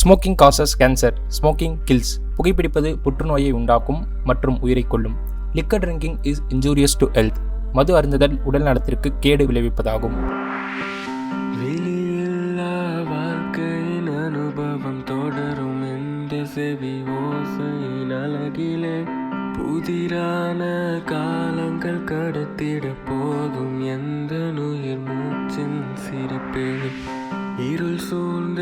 Smoking causes cancer. Smoking kills. புகைப்பிடிப்பது புற்றுநோயை உண்டாக்கும் மற்றும் உயிரை கொல்லும். Liquor drinking is injurious to health. மது அருந்துதல் உடல் நலத்திற்கு கேடு விளைவிப்பதாகும். வாழ்க்கையின் அனுபவம் தொடரும் எந்த செவி ஓசையின் அழகிலே புதிரான காலங்கள் கடத்திட போதும் எந்த உயிர் மூச்சின் சிரிப்பே. இருள் சூழ்ந்த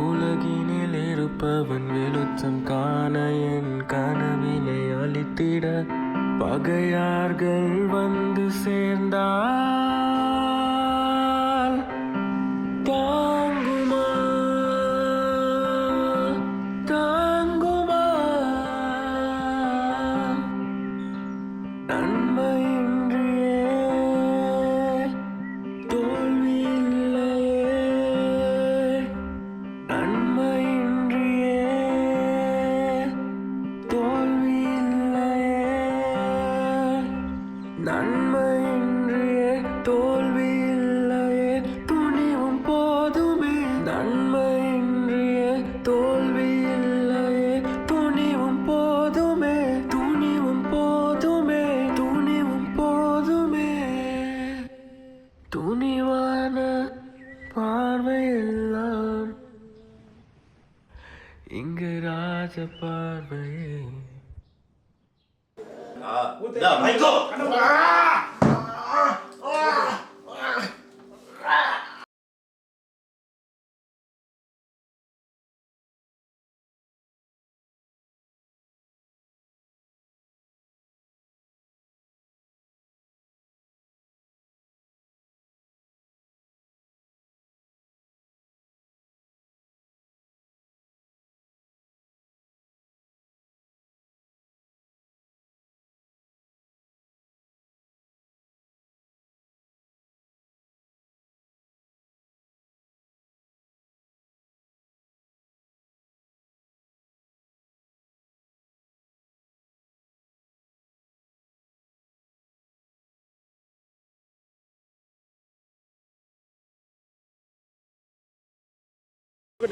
உலகினில் இருப்பவன் வெளிச்சம் காண என் கனவினை அளித்திட பகையார்கள் வந்து சேர்ந்தால் தாங்குமா தாங்குமா நன்மையின்றியே தோல்வி இல்லையே நன்மையின்றியே தோல்வி இல்லையே நன்மையின்றியே தோல்வி இல்லையே துணிவும் போதுமே நன்மையின்றியே தோல்வி இல்லையே துணிவும் போதுமே துணிவும் போதுமே துணிவும் போதுமே துணிவான பார்வையெல்லாம் இங்கு ராஜ பார்வையே.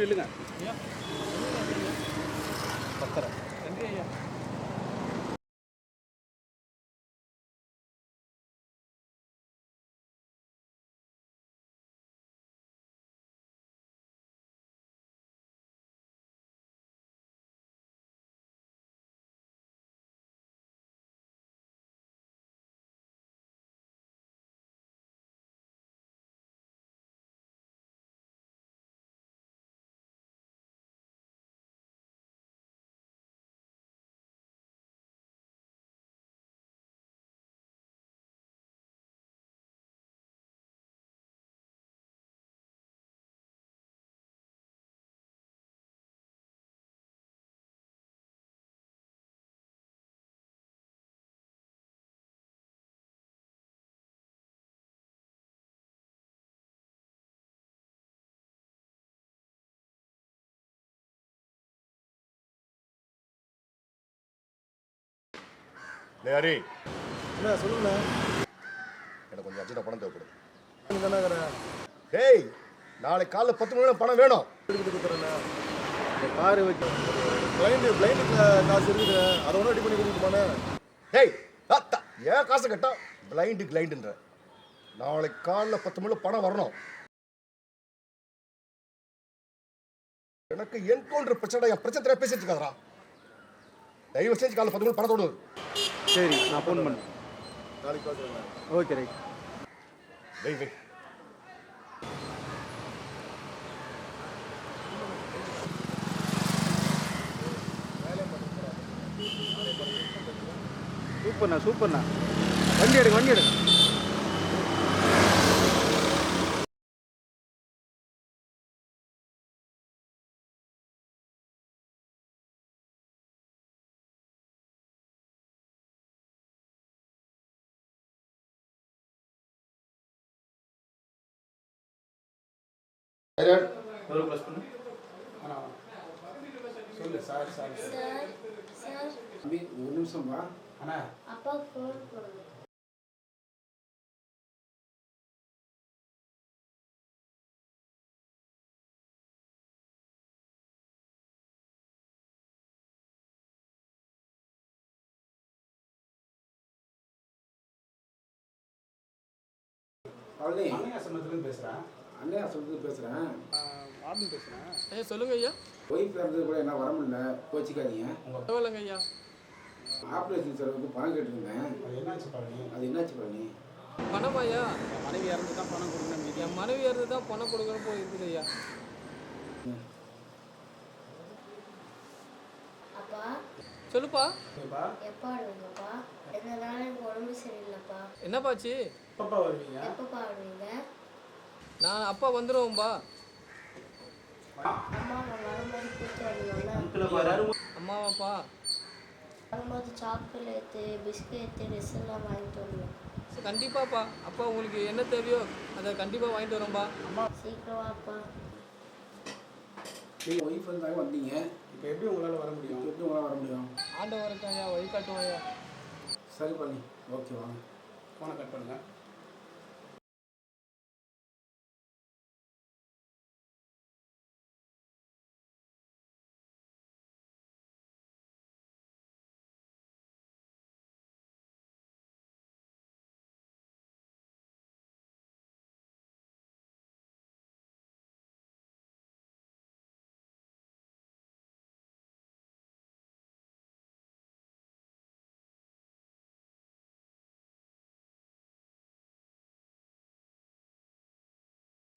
இல்லைங்க ஹரி என்ன சொல்லுங்க. எனக்கு கொஞ்சம் அர்ஜென்ட்டாக பணம் தேவைப்படுது. டேய் நாளைக்கு காலைல 10 மணி பணம் வேணும். காரு வைக்க பிளைண்டுக்கு காசு இருக்குது, அதை ஒன்றும் ரெடி பண்ணி கொடுத்துப்பானே. டேய் தாத்தா ஏன் காசை கேட்டா கிளைண்டுன்ற நாளைக்கு காலைல 10 மணி பணம் வரணும். எனக்கு என்கவுண்டர் பிரச்சனை என் பிரச்சனை பேசிட்டு இருக்காதரா. தயவு செஞ்சு காலைல 10 மணி பணத்தோடு. சரி நான் ஃபோன் பண்ணேன் நாளைக்கு காசு. Okay right. வெய் சூப்பர்ண்ணா வண்டி எடுங்க. சொல்லு சார் ஒரு நிமிஷம் வா. அப்பா ஃபோன் பண்ணுங்க. பழனி அண்ணன் ஆசிரமத்துலேருந்து பேசுகிறேன். அண்ணையா சொல்லிட்டு பேசுகிறேன். வார்டன் பேசுகிறேன். ஐயா சொல்லுங்க ஐயா. ஒய்ஃப் இறந்தது கூட என்ன வர முடியல, கோச்சிக்காதீங்க. பரவாயில்லைங்க ஐயா. ஆப்ரேஷன் செலவுக்கு பணம் கேட்டுருந்தேன். அது என்னாச்சு பழனி? அது என்னாச்சு பழனி? பணம் ஐயா? என் மனைவி இறந்து தான் பணம் கொடுக்கணும். மீதி என் மனைவி இருந்து தான் பணம் கொடுக்கணும் போய் இருக்குது ஐயா. அப்பா சொல்லுப்பா. சரிப்பா. எப்போ ஆடுவீங்கப்பா? 2 நாள் எனக்கு உடம்பு சரியில்லைப்பா. என்னப்பாச்சு? எப்பப்பா வருவீங்க? எப்பப்பா ஆடுவீங்க? நான் அப்பா வந்துடுவோம்பா. அம்மா நான் வரும்போது கூப்பிட்டு வரணும்ல. அம்மாவாப்பா? வரும்போது சாக்லேட்டு பிஸ்கெட்டு ட்ரெஸ் எல்லாம் வாங்கிட்டு வரணும். கண்டிப்பாப்பா. அப்பா உங்களுக்கு என்ன தேவையோ அதை கண்டிப்பாக வாங்கிட்டு வரோம்பா. சீக்கிரம் வாப்பா. நீங்கள் ஒய்ஃப் இருந்தாங்க வந்தீங்க, இப்போ எப்படி உங்களால் வர முடியும்? எப்படி உங்களால் வர முடியும்? ஆண்டவன் இருக்கான் ஐயா, வழிகாட்டுவோம் ஐயா. சரி பழனி, ஓகே வாங்க. ஃபோனை கட் பண்ணுங்க.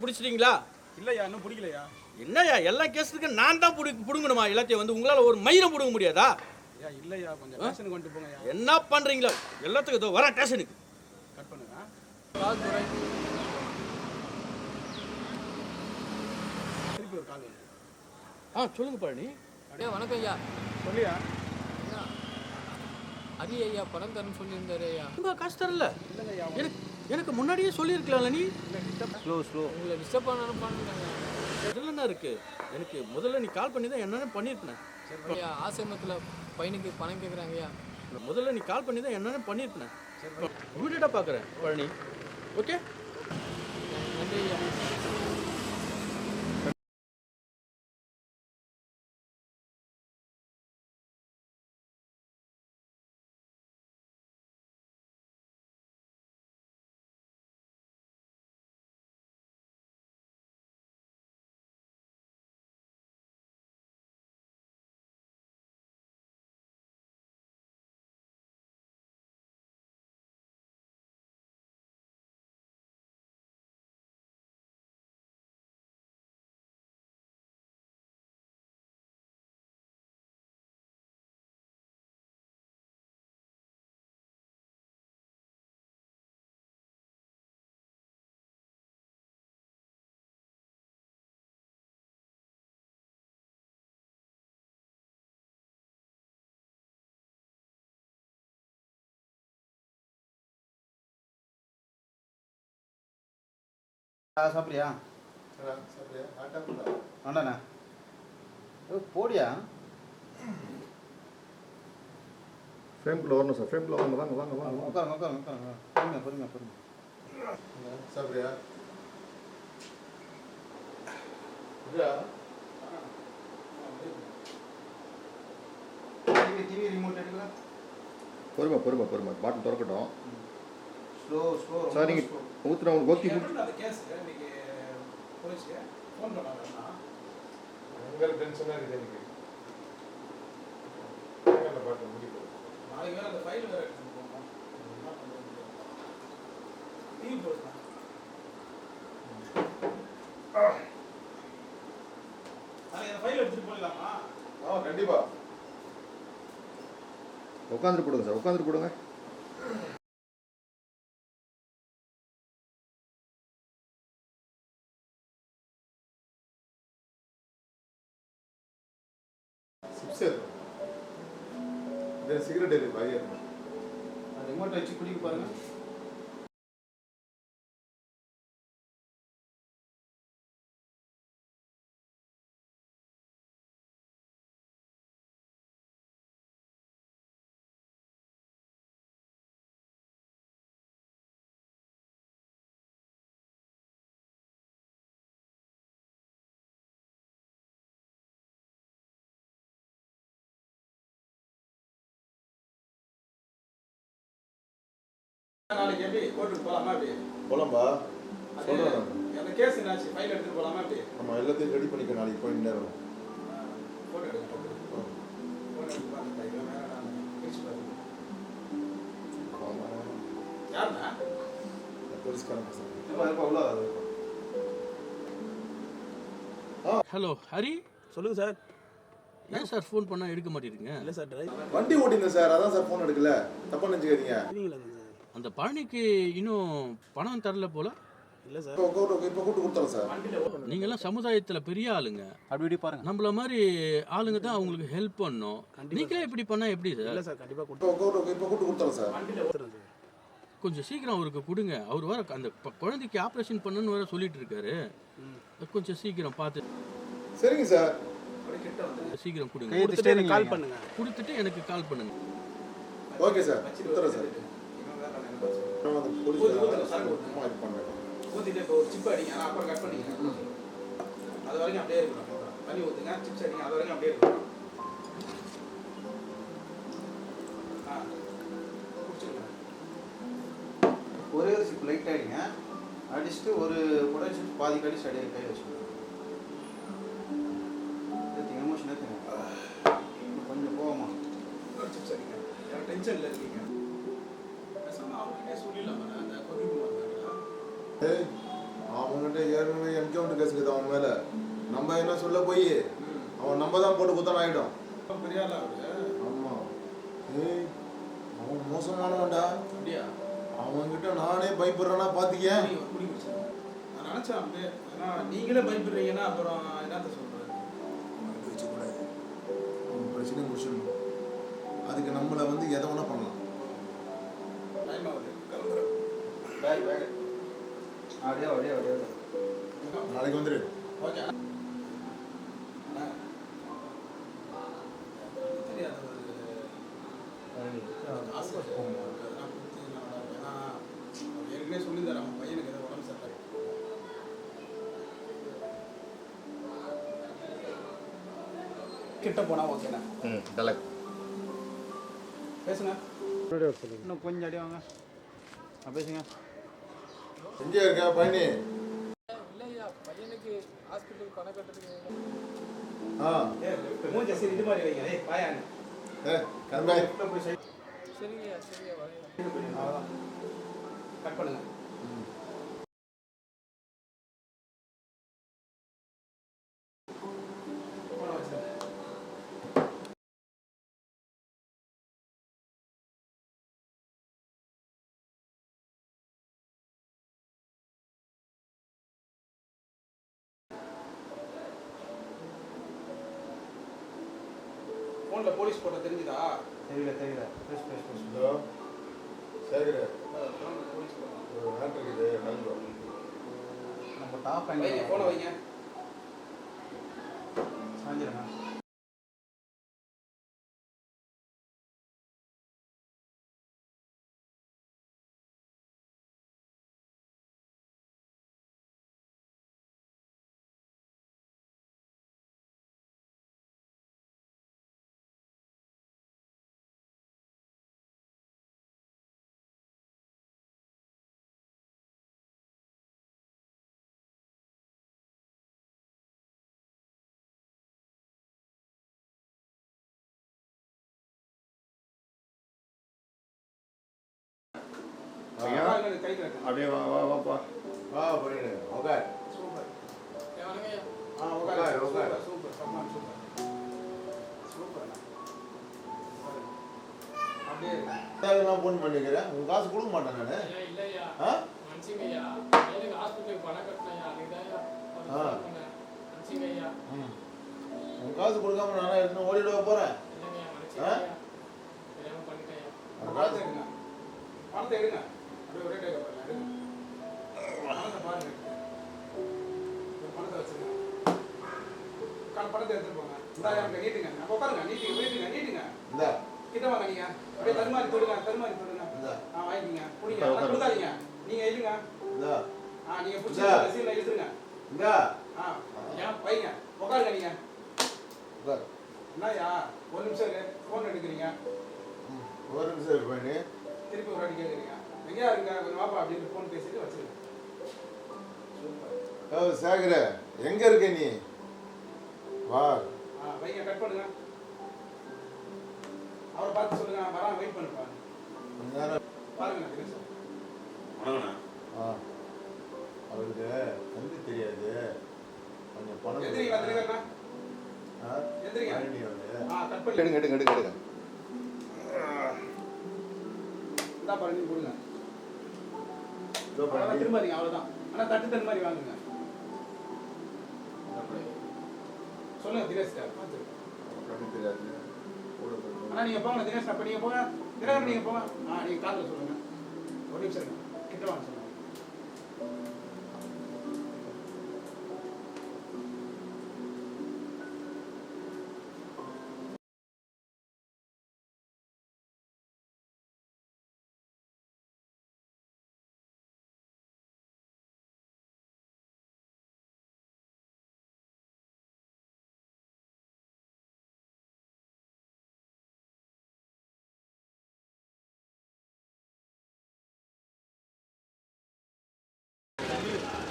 பிடிச்சிட்டிங்களா? இல்லையா, இன்னும் பிடிக்கலையா? என்னய்யா எல்லா கேஸுக்கு நான் தான் பிடுங்கணுமா? எல்லாத்தையும் வந்து உங்களால் ஒரு மயிரை பிடுங்க முடியாதா? ஐயா இல்லையா, கொஞ்சம் ஸ்டேஷனுக்கு கொண்டு போங்கய்யா. என்ன பண்ணுறீங்களோ எல்லாத்துக்கும் இதோ வரேன் ஸ்டேஷனுக்கு. கட் பண்ணுங்க. திருப்பி ஒரு கால் வந்து. சொல்லுங்க பழனி. ஐயா வணக்கம் ஐயா. சொல்லியா? அரி ஐயா பணம் தரேன்னு சொல்லியிருந்தாரு ஐயா. உங்க காசு தரல? இல்லைங்கய்யா. எனக்கு முன்னாடியே சொல்லியிருக்கலாம்ல நீ. ஸ்லோ உங்களை டிஸ்டர்ப் பண்ணணும் பண்ணுறாங்க இதில் என்ன இருக்கு? எனக்கு முதல்ல நீ கால் பண்ணி தான் என்னென்ன பண்ணியிருப்பேன். ஐயா. ஆசிரமத்தில் பையனுக்கு பணம் கேட்குறாங்க ஐயா. முதல்ல நீ கால் பண்ணி தான் என்னென்ன பண்ணியிருப்பேன். இமீடியட்டாக பார்க்குறேன் பழனி. ஓகே, நன்றி ஐயா. சாப்பிட்றியா? சாப்பிட்றியா? ஆட்டா வேண்டாண்ணா, போடியா. ஃப்ரேம்குள்ளே வரணும் சார், ஃப்ரேம்குள்ளே வாங்க வாங்க வாங்க வாங்க. உட்காருங்க உட்காருங்க உட்காருங்க, பொறுமையா பொறுமையா பொறுமையா. சாப்பிட்றியா? டிவி ரிமோட் எடுக்கல. பொறுமை பொறுமை பொறுமை, பாட்டில் திறக்கட்டும். ஸ்லோ ஸ்லோ சார் நீங்கள் ஊற்றுறவங்க ஓகே. அந்த கேஸ் இன்னைக்கு போலீஸ்க்கு ஃபோன் பண்ணாங்கன்னா உங்களுக்கு டென்ஷனாக இருக்குது எனக்கு. பாட்டில் முடிவு நாளைக்கு வேறு அந்த ஃபைல் வேறு எடுத்துகிட்டு போகணும். என்ன பண்ணுறது? டிவி போடுறேன். நாளைக்கு அந்த ஃபைல் எடுத்துகிட்டு போயிடலாமா? கண்டிப்பாக. உட்காந்துட்டு போடுங்க சார், உட்காந்துட்டு போடுங்க. சிகரெட் எது பாய் ரிமோட் வச்சு குடிக்க பாருங்க. நாளைக்கு எப்படி கோர்ட்டுக்கு போகலாமா? எப்படி போலாம்பா? சொல்றேன் அந்த கேஸ் என்னாச்சு? ஃபைல் எடுத்துட்டு போலாமா அப்படி? நம்ம எல்லாத்தையும் ரெடி பண்ணிக்க நாளைக்கு போய் நேரம். போட்டோ எடுங்க. போட்டோ எடுத்து பாருங்க. இவன் வேற நான் பிரிச்சு பாருங்க. யாருண்ணா? போலீஸ்காரன் பசங்க. ஹலோ ஹரி, சொல்லுங்கள் சார். ஏன் சார் ஃபோன் பண்ணால் எடுக்க மாட்டேங்கிறீங்க? இல்லை சார், டிரைவர் வண்டி ஓட்டிங்க சார், அதான் சார் ஃபோன் எடுக்கல. தப்பா நினைச்சுக்காதீங்க. சரிங்களா சார்? அந்த பழனிக்கு இன்னும் பணம் தரல போல. இல்லை சார். இப்போ கூட்டு கொடுத்தோம் சார். நீங்கள்லாம் சமுதாயத்தில் பெரிய ஆளுங்க, அப்படி இப்படி பாருங்க. நம்மள மாதிரி ஆளுங்க தான் அவங்களுக்கு ஹெல்ப் பண்ணணும். நீங்களே இப்படி பண்ணால் எப்படி சார்? இல்லை சார், கண்டிப்பாக இப்போ கூட்டு கொடுத்தோம் சார். கொடுத்துறேன் சார். கொஞ்சம் சீக்கிரம் அவருக்கு கொடுங்க. அவர் வேற அந்த குழந்தைக்கு ஆப்ரேஷன் பண்ணணும்னு வேற சொல்லிட்டு இருக்காரு. கொஞ்சம் சீக்கிரம் பார்த்து சரிங்க சார். சீக்கிரம் கொடுங்க. கொடுத்துட்டு எனக்கு கால் பண்ணுங்க. கொடுத்துட்டு எனக்கு கால் பண்ணுங்க. ஓகே சார், கொடுத்துறேன் சார். இவன் வேற நான் என்ன பண்ணுறது? நான் வந்து போலீஸ்காரன் இது பண்ணேன். ஊற்றிட்டு இப்போ ஒரு சிப் அடிங்க, ஆனால் அப்புறம் கட் பண்ணிக்கிறேன். அது வரைக்கும் அப்படியே இருக்கணும். தண்ணி ஊற்றுங்க, சிப்ஸ் அடிங்க, அது வரைக்கும் அப்படியே இருக்கணும். குடிச்சிருங்க. ஒரே ஒரு சிப் லைட் ஆகிடுங்க, அடிச்சுட்டு ஒரு கூட சிப் பாதி கடிச்சு அடியே கை வச்சுக்கோங்க. எமோஷன் ஏற்றுங்க, கொஞ்சம் போகமா சிப்ஸ் அடிங்க. எனக்கு டென்ஷனில் இருக்கீங்க. பேசாமல் அவங்ககிட்டே சொல்லிடலாமா? அந்த கொதிக்குமா? ஏய், அவன்கிட்ட ஏற்கனவே என்கவுண்டர் கேஸ் இருக்குது அவன் மேலே. நம்ம என்ன சொல்ல போய் அவன் நம்ம தான் போட்டு குத்தான் ஆகிடும். பெரிய ஆளா அவரு? ஆமாம். ஏய், அவன் மோசமானவன்டா. அப்படியா? அவன்கிட்ட நானே பயப்படுறேன்னா பார்த்துக்க. நீங்கள் குடி குடிச்சிருங்க. நான் நினச்சேன் அப்படியே. ஏன்னா நீங்களே பயப்படுறீங்கன்னா அப்புறம் என்னத்த சொல்கிறது? அவனுக்கு வச்சுக்கூடாது. அவன் பிரச்சனையை முடிச்சிடணும். அதுக்கு நம்மளை வந்து எதை வேணா பண்ணலாம். டைம் ஆகுது, கிளம்புறேன். பேக் பேக் அப்படியே அப்படியே அப்படியே நாளைக்கு வந்துடு. ஓகே. தெரியாது ஒரு ஆசை அதெல்லாம் கொடுத்து ஏன்னா ஏற்கனவே சொல்லியிருந்தாரு அவன் பையனுக்கு ஏதோ உடம்பு சரியில்லை. கிட்ட போனா ஓகேண்ணா. பேசுங்க. இன்னும் கொஞ்சம் அடி வாங்க. பேசுங்க. எங்கே இருக்க பழனி? இல்லையா, பையனுக்கு ஹாஸ்பிட்டலுக்கு பணம் கட்டுறதுக்கு. ஆ, மூஞ்ச சரி இது மாதிரி வைங்க. ஏய் பாயாங்க. கிளம்பு. சரிங்கய்யா, சரியா வரேன். அவ்வளோதான், கட் பண்ணுங்க. போன வச்சுருங்க. ஃபோனில் போலீஸ் போட்ட தெரிஞ்சுதா? தெரியல தெரியல. பேசு பேசு பேசு. ஹலோ சேகர், ஃபோனில் போலீஸ் போட்டோம். ஒரு மேட்ரு இருக்குது, கிளம்புறோம். நம்ம டாப் வைங்க, ஃபோனை வைங்க. சாஞ்சிருங்க. கை கட்டு. அப்படியே வா வா வாப்பா. வா பழனி. ஓகே. சூப்பர். வணங்கய்யா. உட்காரு, உட்காரு. Super, super, super. சூப்பர். அப்படியே இருக்கு. நான் ஃபோன் பண்ணிக்கிறேன். உன் காசு கொடுக்க மாட்டேன் நான். ஐயா, இல்லையா, ஆ? மன்னிச்சுங்கய்யா. பையனுக்கு ஹாஸ்பிட்டலுக்கு பணம் கட்டினய்யா, அதுக்குதான்யா பண்ணேன். மன்னிச்சுங்கய்யா. உன் காசு கொடுக்காம நானே எடுத்து ஓடிடுவ போறேன். இல்லைங்கய்யா, மன்னிச்சுங்கய்யா. தெரியாம பண்ணிட்டேன்யா. பணத்தை எடுங்க. பணத்தை எடுங்க. அப்படியே ஒரே டைம் எடுங்க. பணத்தை பாருங்க. ஒரு பணத்தை வச்சுருங்க. பணத்தை எடுத்துட்டு போங்க. இந்தா எனக்கு நீட்டுங்க. அப்போ உட்காருங்க. நீட்டுங்க, நீட்டுங்க, நீட்டுங்க. இந்தா. கிட்ட வாங்க நீங்க. அப்படியே தருமாறி தொடுங்க, தருமாறி தொடுங்க. இந்தா. வாங்கிக்கங்க. புடிங்க. ஆனா கொடுக்காதீங்க. நீங்க எழுதுங்க. இந்தா. நீங்க புடிச்சு இந்தா. ரசீதுல எழுதுங்க. இந்தா. வைங்க. உட்காருங்க நீங்க. உட்காரு. என்னய்யா, ஒரு நிமிஷம் இரு. ஃபோன் எடுக்கிறீங்க. ஒரு நிமிஷம் இரு பழனி. திருப்பி ஒரு அடி கேட்குறீங்க. எங்கேயா இருங்க கொஞ்சம் வாப்பா அப்படின்னு ஃபோன் பேசிட்டு வச்சுருங்க. சேகர எங்க இருக்க நீ? வா. வைங்க, கட் பண்ணுங்க. அவரை பார்த்து சொல்லுங்க, நான் வரேன், வெயிட் பண்ணுப்பா. பாருங்க தினேஷ். அவருக்கு கண்டு தெரியாது. கொஞ்சம் பணம் எந்திரிங்களா தினகரண்ணா? எந்திரிங்க. கட் பண்ணி எடுங்க. இந்தா பாருங்க, நீங்க கொடுங்க. அவ்வளோதான், திரும்பாதீங்க, அவ்வளோதான். ஆனால் தட்டு தண்ணி மாதிரி வாங்குங்க. சொல்லுங்க தினேஷ் பார்த்து. கண்டு தெரியாது. ஆனால் நீங்கள் போங்க தினேஷ், அப்போ நீங்கள் போங்க. தினகரன் நீங்கள் போங்க. நீங்கள் காதில் சொல்லுங்கள். ஒரு நிமிஷம் இருங்க, கிட்ட வாங்க சொல்லுங்கள்.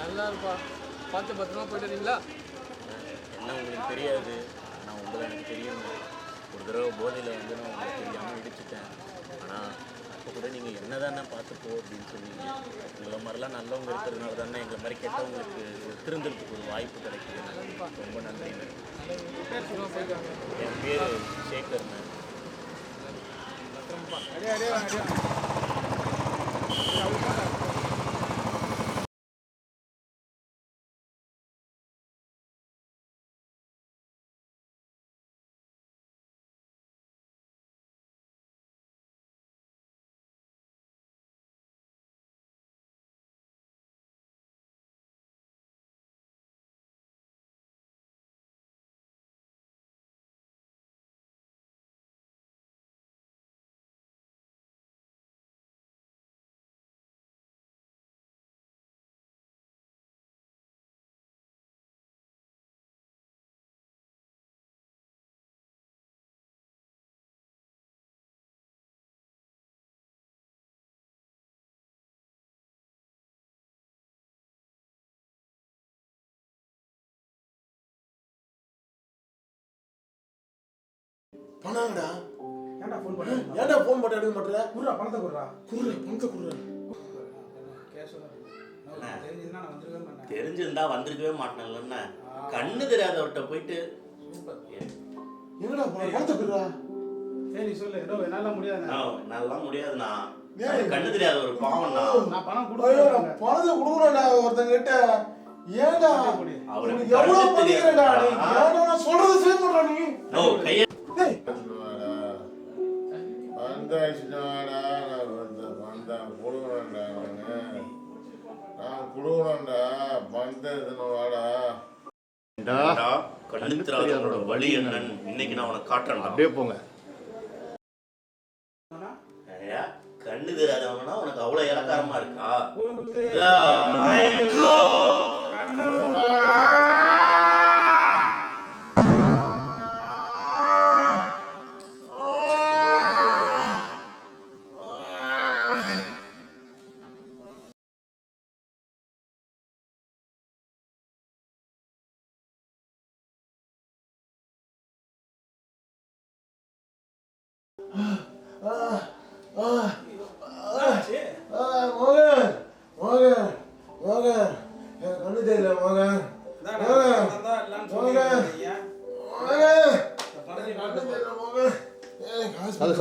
நல்லா இருப்பா, பார்த்து பத்திரமா போயிட்டு வரீங்களா? என்ன உங்களுக்கு தெரியாது, ஆனால் உங்களை எனக்கு தெரியுங்க. ஒரு தடவை போதையில் வந்து நான் உங்களுக்கு தெரியாமல் இடிச்சிட்டேன். ஆனால் அப்போ கூட நீங்கள் என்ன தானே பார்த்துப்போ அப்படின்னு சொன்னீங்க. உங்களை மாதிரிலாம் நல்லவங்க இருக்கிறதுனால தானே எங்களை மாதிரி கெட்டவங்களுக்கு திருந்துறதுக்கு ஒரு வாய்ப்பு கிடைக்குது. ரொம்ப நன்றிங்க. என் பேர் சேகர்ண்ணே. பணங்கடா. ஏன்டா ஃபோன் பண்ண? ஏன்டா ஃபோன் போட்டு எடுக்க மாட்டேற? குர்ரா, பணத்தை குர்ரா. பணத்தை குடுறா. தெரிஞ்சதுன்னா நான் வந்திருக்கவே மாட்டேன். தெரிஞ்சிருந்தா வந்திருக்கவே மாட்டேன்லண்ணே. கண்ணு தெரியாதவர்கிட்ட போயிட்டு எங்கடா பணத்தை குடுறா. சரி சொல்லு. ஏதோ என்னால் முடியாது. நல்லா முடியாதுண்ணா. கண்ணு தெரியாத ஒரு பாவம்ண்ணா. நான் பணம் கொடுக்குறேன். பணத்தை கொடுக்குறேன்டா ஒருத்தங்க கிட்ட. ஏன்டா அவருக்கு எவ்வளவு பண்ணிக்கிறேன்டா நீ? ஏன்டா நான் சொல்றது செய்ய மாட்டா நீ? கையை வந்தாச்சுடாடா. நான் கொடுக்குறேன்டா. நான் கொடுக்குறேன்டா. வந்ததுன்னு வாடா. கண்ணு தெரியாதவனோட வழி என்னன்னு இன்னைக்கு நான் உனக்கு காட்டுறேன். அப்படியே போங்க. கண்ணு தெரியாதவங்கன்னா உனக்கு அவ்வளவு இலக்காரமா இருக்கா? கண்ணு தெரியல மகன். அது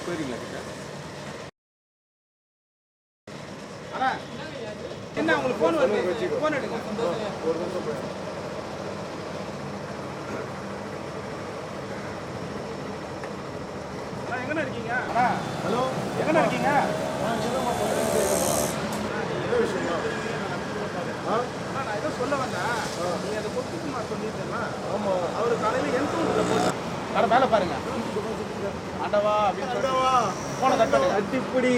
போயிருங்களா கிட்ட அண்ணா என்ன உங்களுக்கு ஃபோன் வருது ஃபோன் எடுங்க ஒரு நிமிஷம் போய் அண்ணா எங்கண்ணா இருக்கீங்க அண்ணா ஹலோ எங்கண்ணா இருக்கீங்க என்ன விஷயம் ஆ அண்ணா நான் ஏதோ சொல்ல வந்தேன் நீங்க அந்த முத்துக்குமார் சொல்லியிருந்தேன்னா ஆமாம் அவர் காலையில் என்கவுண்டரில் போட்டார் அட மேலே பாருங்க ஆண்டவா அப்படின்னு போனை கட் பண்ணுங்க அடிப்படி